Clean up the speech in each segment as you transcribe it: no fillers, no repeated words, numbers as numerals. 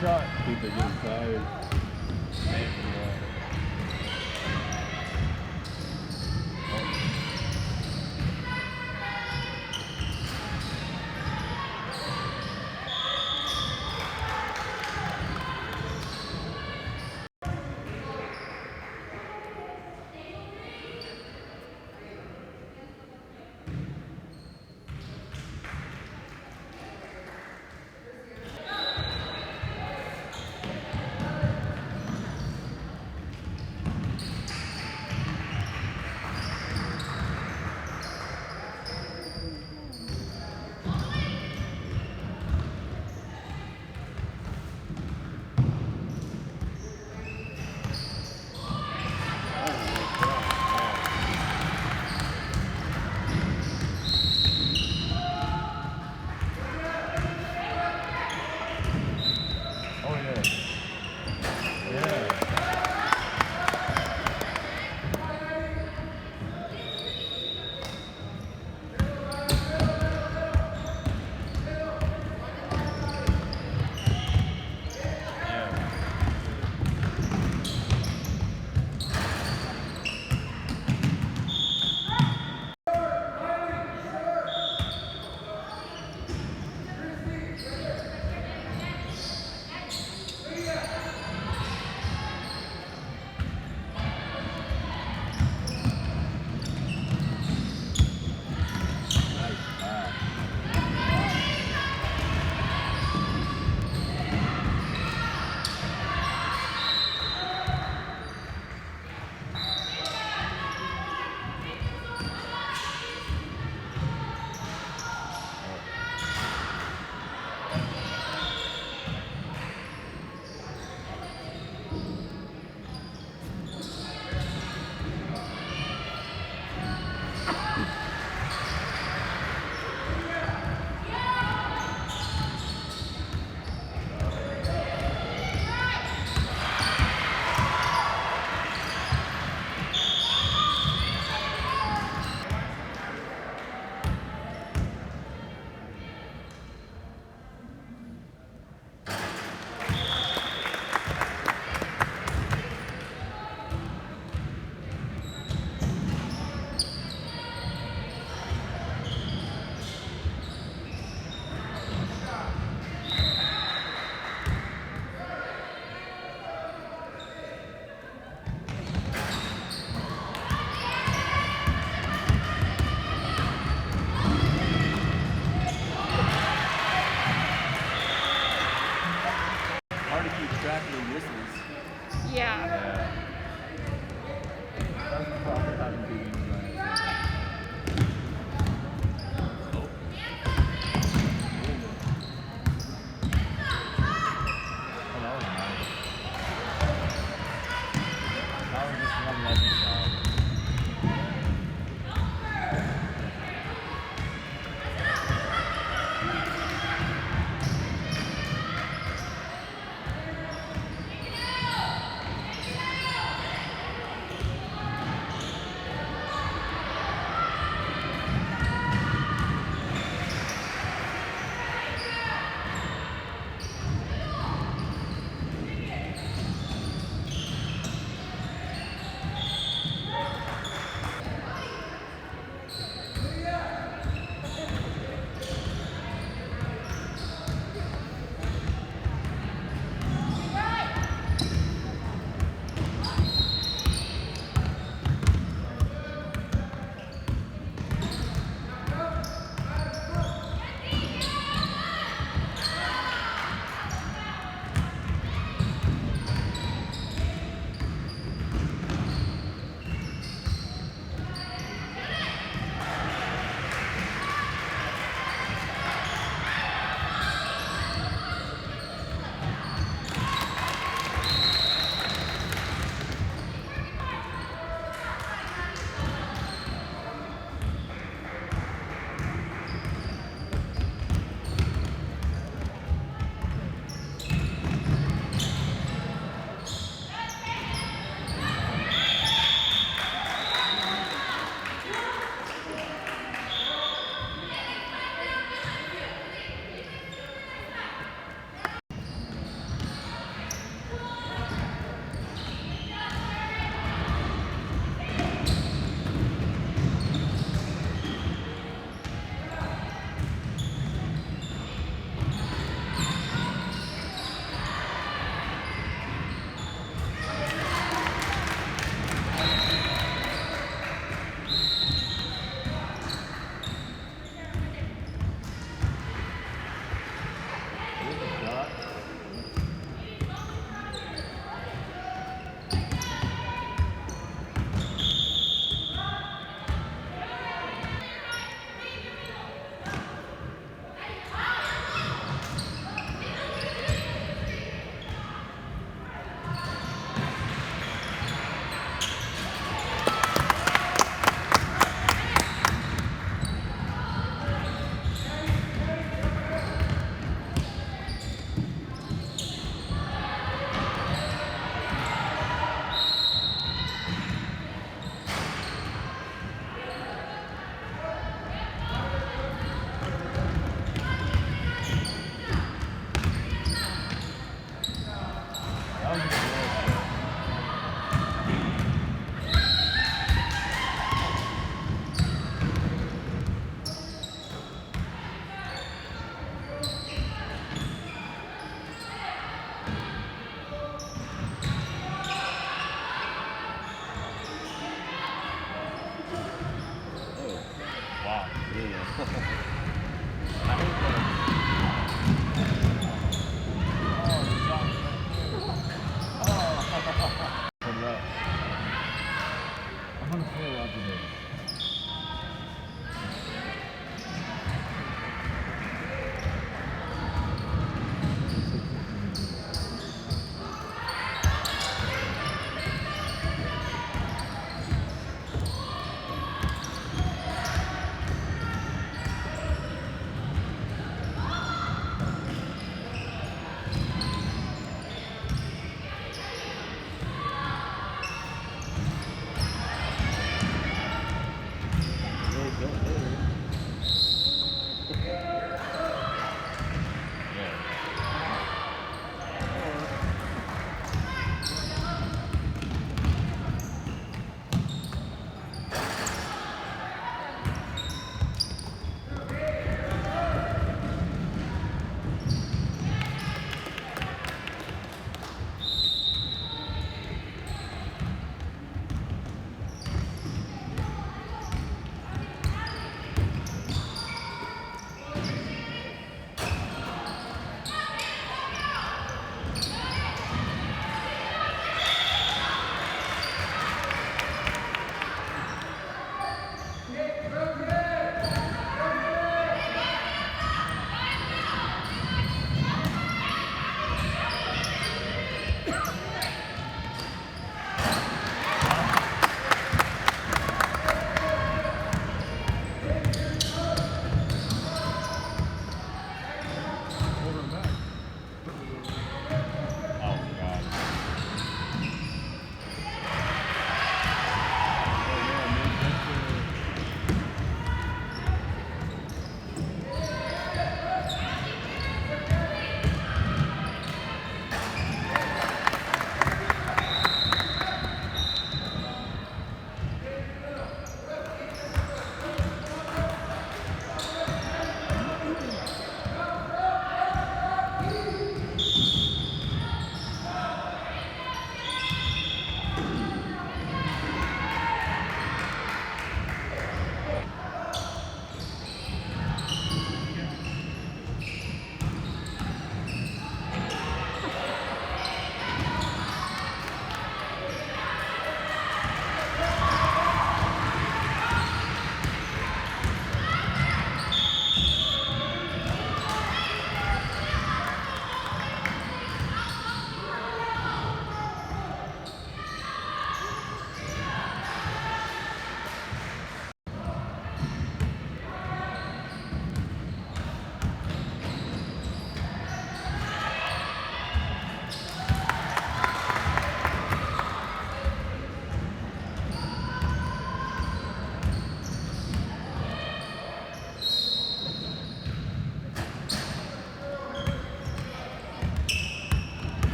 Shot. People getting tired. Yeah. Yeah. That's the problem with having two games last season. Oh. Ooh. Oh, that was nice. That was just one lucky shot.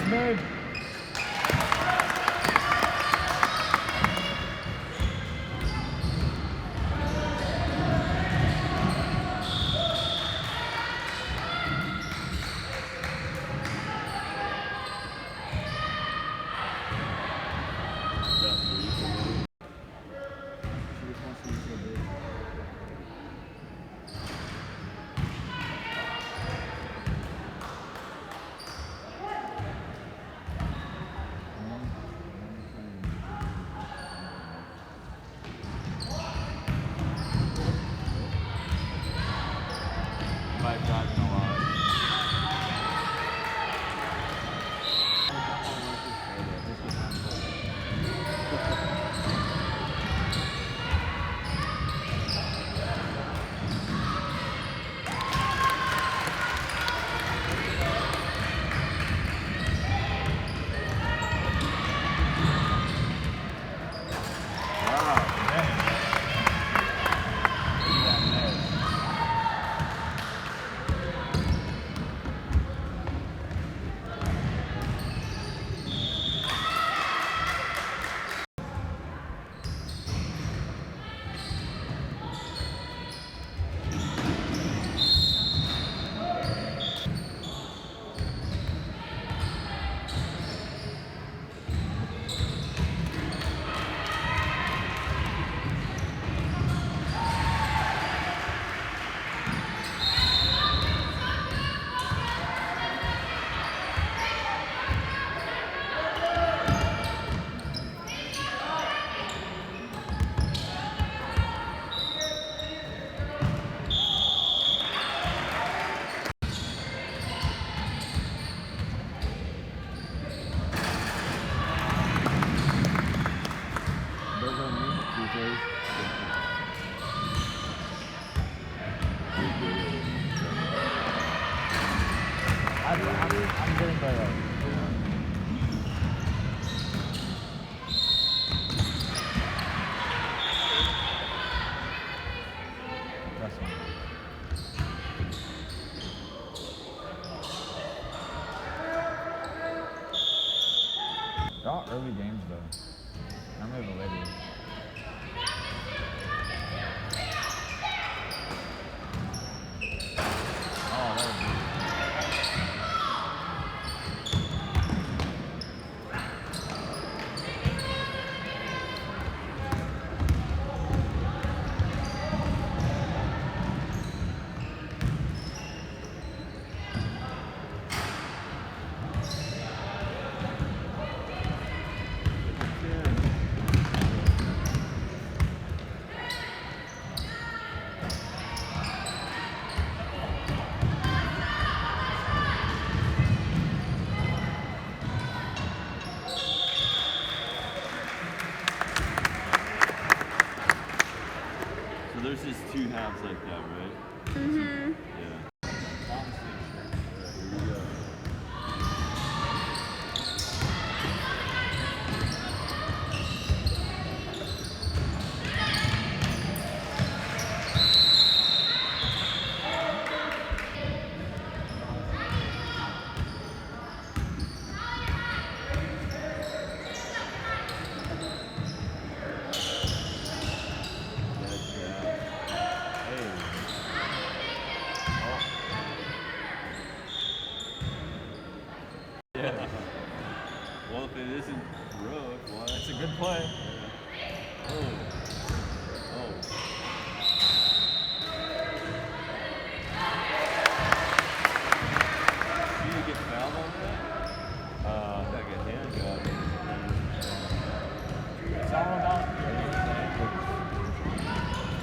Last move. By driving a lot. I'm getting better. Trust me. They're all early games though. I'm moving later. Oh, that was good. So there's just two halves like that, right? Mm-hmm. Yeah. Here we go. Yeah. Well, if it isn't broke, why? It's a good play. Oh. Oh. Did you get fouled on that? Like a hand job. It's all about.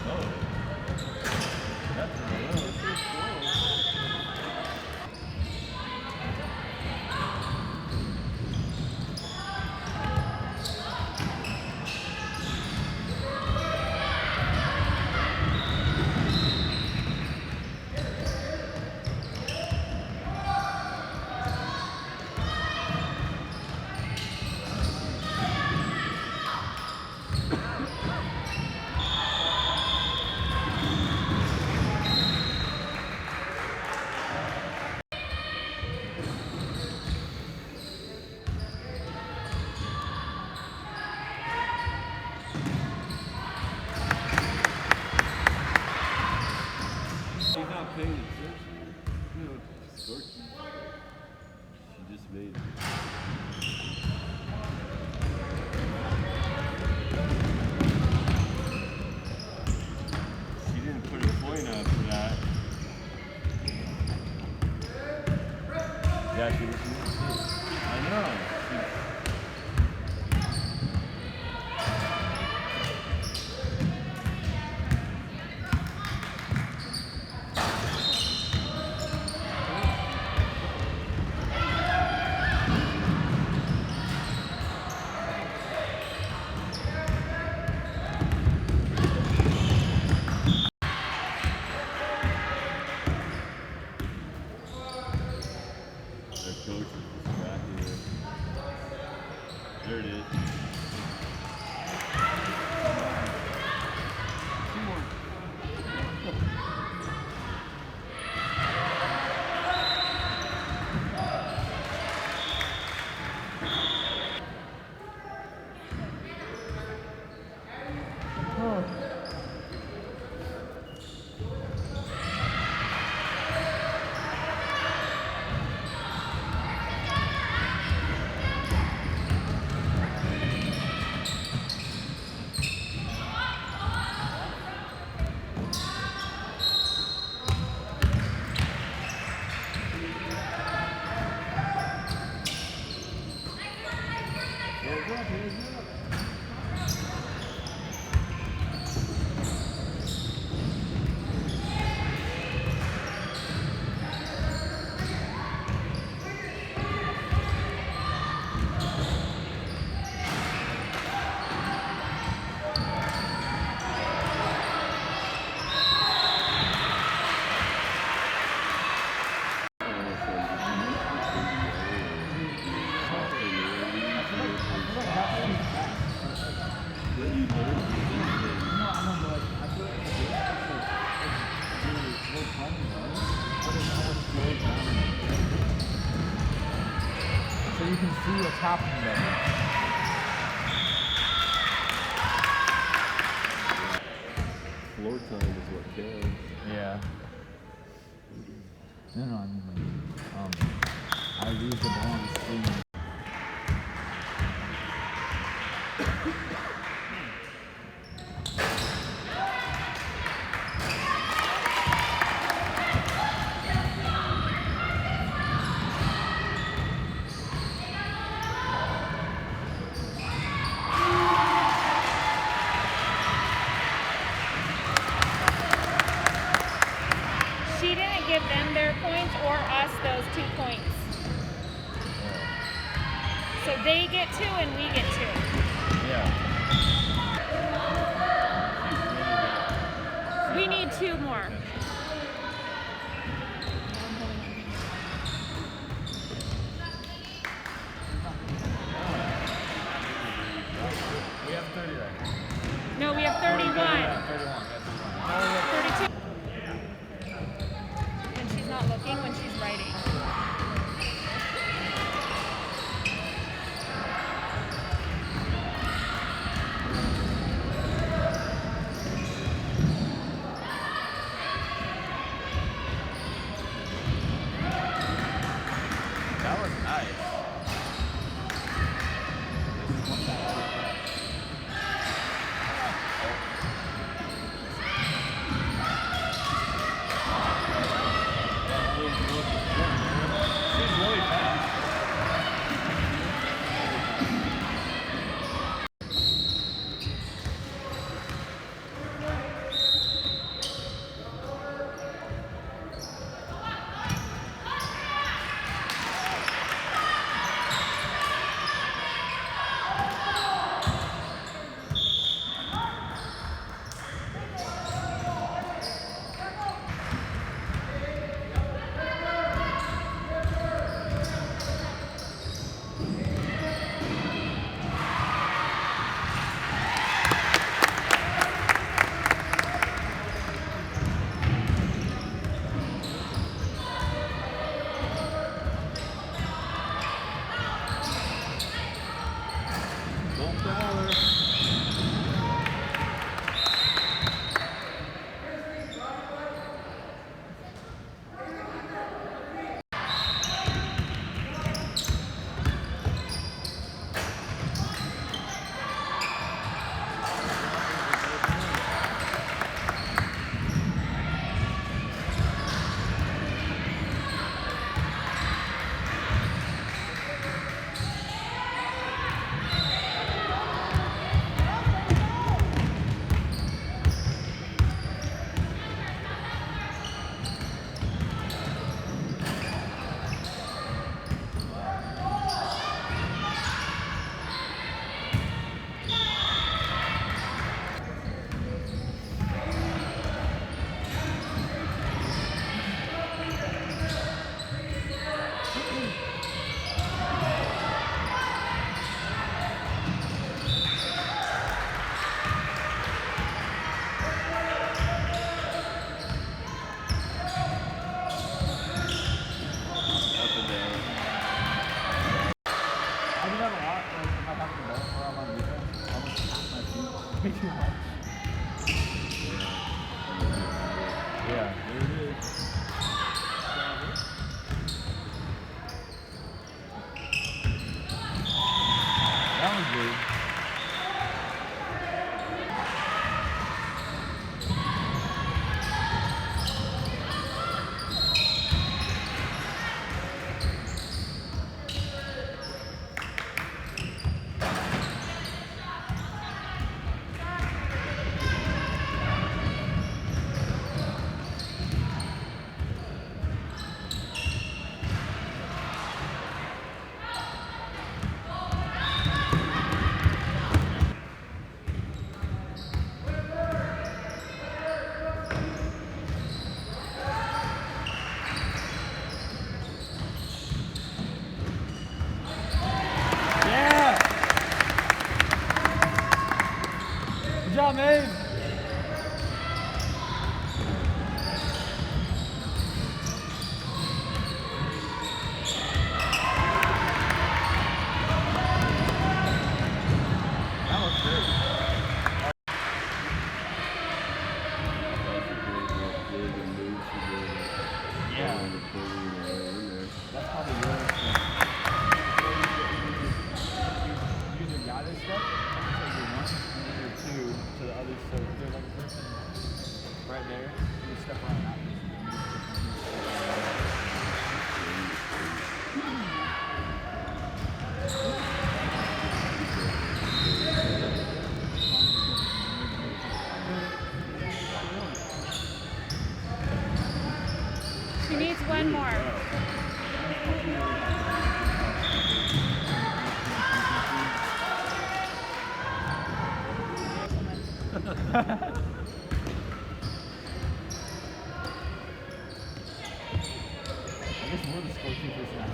Oh. That's This is cool. paying attention. You know, Sparky. She just made it. She didn't put a point up for that. Yeah, she was. I know. Their coach is just back here. There it is. Two more. Hands up, hands up. So you can see what's happening there. Floor time is what counts. Yeah. No, I mean like, I lose the ball on the screen. She didn't give them their points or us those 2 points. So they get 2 and we get 2. Yeah. We need 2 more. We have 30 right now. No, we have 31. 31. That's 32. When she's not looking, when she's writing. There it is. That was big. Yeah! Good job, Maeve! That was great. Yeah. That's probably yours. You either got this step, so you one, and then you're two to the other. So if there's like a person right there, you step around that She needs one more. I guess we're the scorekeepers now.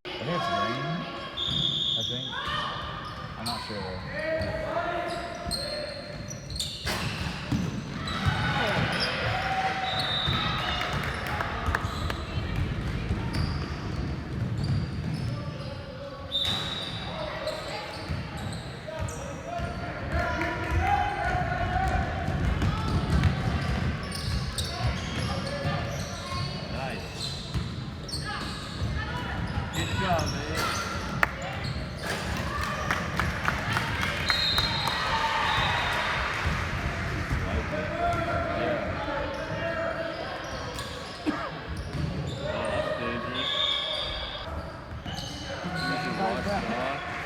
I think it's rain. I think. I'm not sure though. Nice. Good job, man.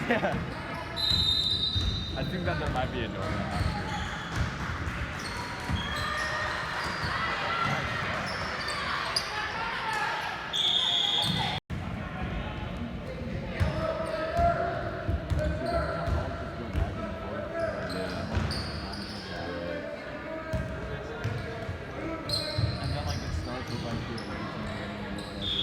Yeah. I think that there might be a door. I'm not sure. And then like it starts with like the away team winning or whatever.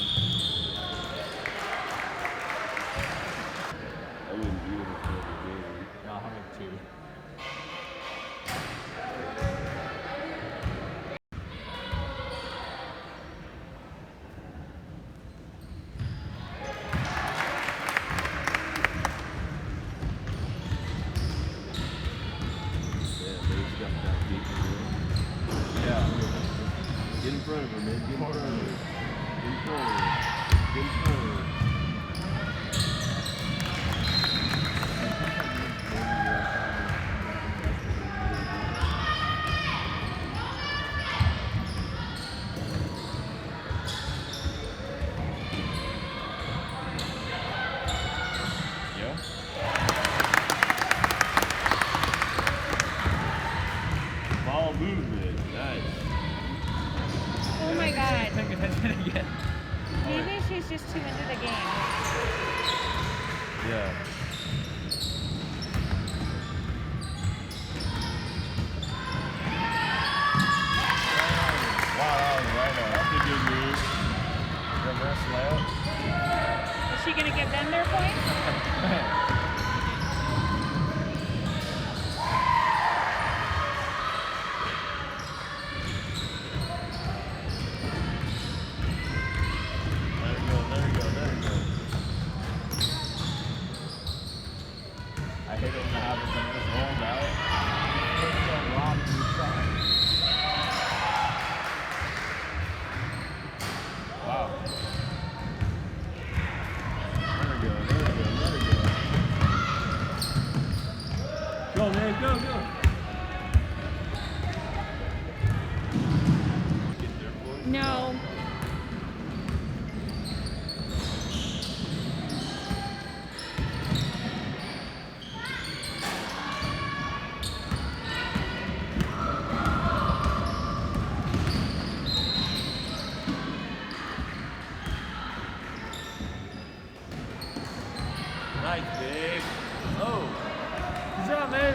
I wouldn't do it for the game. Yeah, I'll have like two. Yeah. Wow, that was right on. That's a good move. Reverse layup. Is she gonna give them their points? There you go, there you go, there you go. I hate it when that happens and it just rolls out. It's so robbed of your shot. Wow. There we go, there we go, there we go. Go, man, go, go. Get their points. No. Nice, babe. Oh. Good job, man.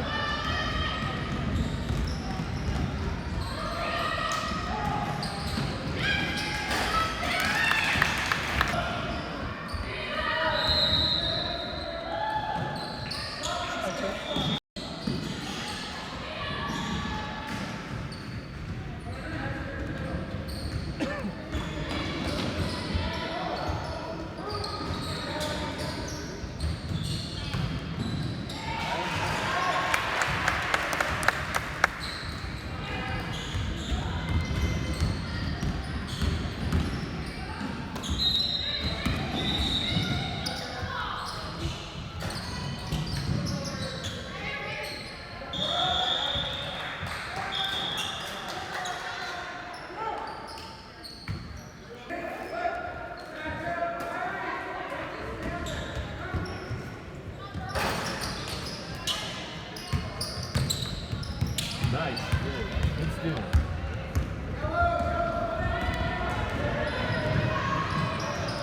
Nice. Good. Good steal.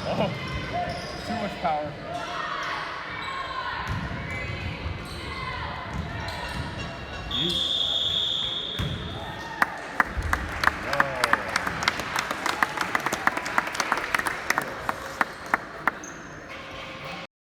Oh. Too much power.